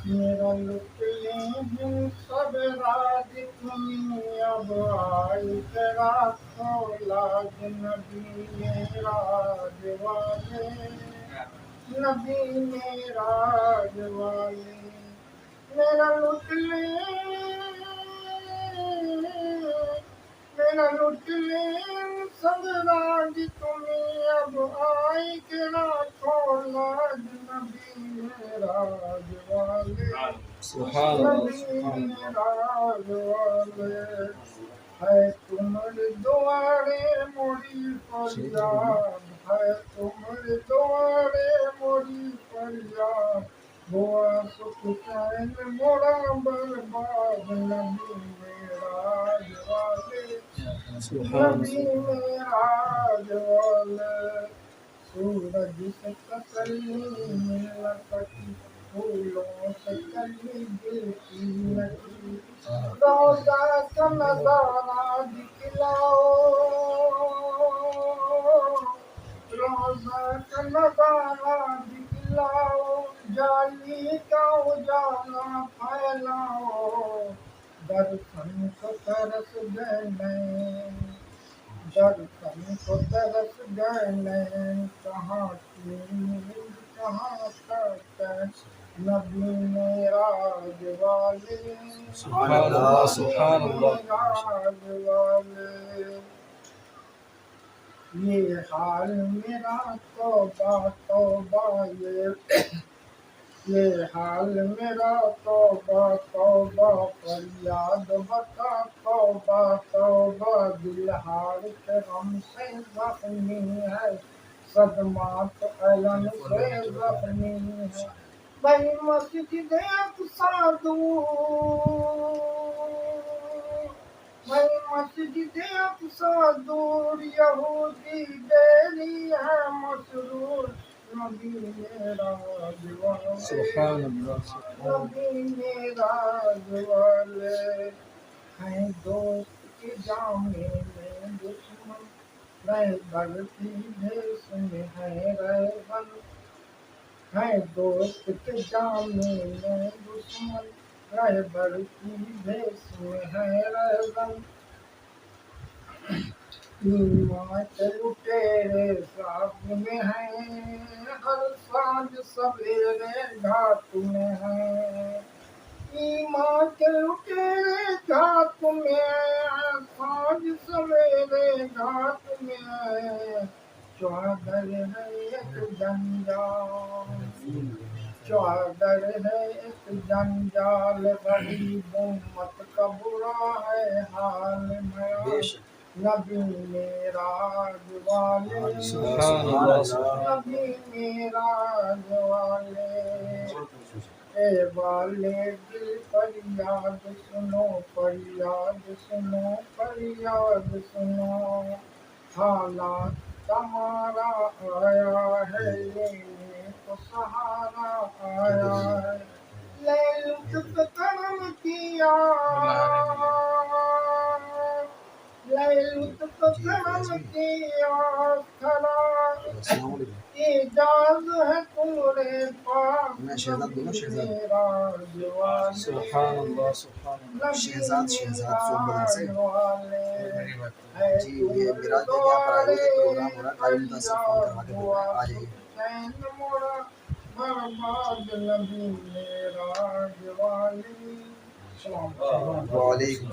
میرا لٹ لیں سب راج تمہیں اب آئی تیرا لاج نبی میرا والے نبی میرا والے میرا لٹ لیں میرا لٹ لیں سب راج تمہیں اب آئی تیرا لاج نبی میرا والے سبحان اللہ نبی میرا والے ہے تمہر دوارے موری فریاد ہے تمہر دوارے موری فریاد ہوا سکھ چین موڑا برباد نبی میرا والے سبحان نبی میرا والے سورج سے تسلی مل سکی پھولوں سے کلی دل کی نکی روزہ کا نظارہ دکھلاؤ روزہ کا نظارہ دکھلاؤ جالی کا اجالا پھیلاؤ درشن کو ترس گئے نین درشن کو ترس گئے نین کہاں کی نیند کہاں تک نبی میرا والے سبحان اللہ سبحان اللہ میرا والے یہ حال میرا توبہ توبہ یہ حال میرا توبہ توبہ فریاد بتا توبہ توبہ دل ہار کے غم سے زخمی ہے صدمات علم سے زخمی ہے بھائی مسجد اقصی دور بھائی مسجد اقصی دور یہودی بیری ہے مسرور نبی میرا سبحان والے اللہ نبی میرا والے ہیں دوست کے جامے میں دشمن رہبر کی بھیس میں ہے رہبر ہے دوست کے جامے میں دشمن رہبر کی بھیس میں ہے رہبر ایمان کے لٹیرے ساتھ میں ہیں ہر سانج سویرے گھاٹ میں ہیں ایمان کے لٹیرے گھاٹ میں ہیں سانج سویرے گھاٹ میں ہیں چادر ہے ایک جنجال چادر ہے ایک جنجال غریب امت کا برا ہے حال میرا نبی میرا والے سبحان اللہ نبی میرا والے اے والے دل فریاد سنو فریاد سنو فریاد سنو حالات تمہارا آیا ہے لینے کو سہارا آیا ہے لے لطف کرم کیا لے لطف کرم کیا کھڑا اعجاز ہے تمہارے پاس میرا والے سبحان اللہ سبحان اللہ شہزاد والے جی یہ میرا یہاں پر آئے ہوئے پروگرام ہو رہا ہے ٹائم متاثر فون کروا کے آ جائیے برباد نبی میرا والے السلام علیکم. وعلیکم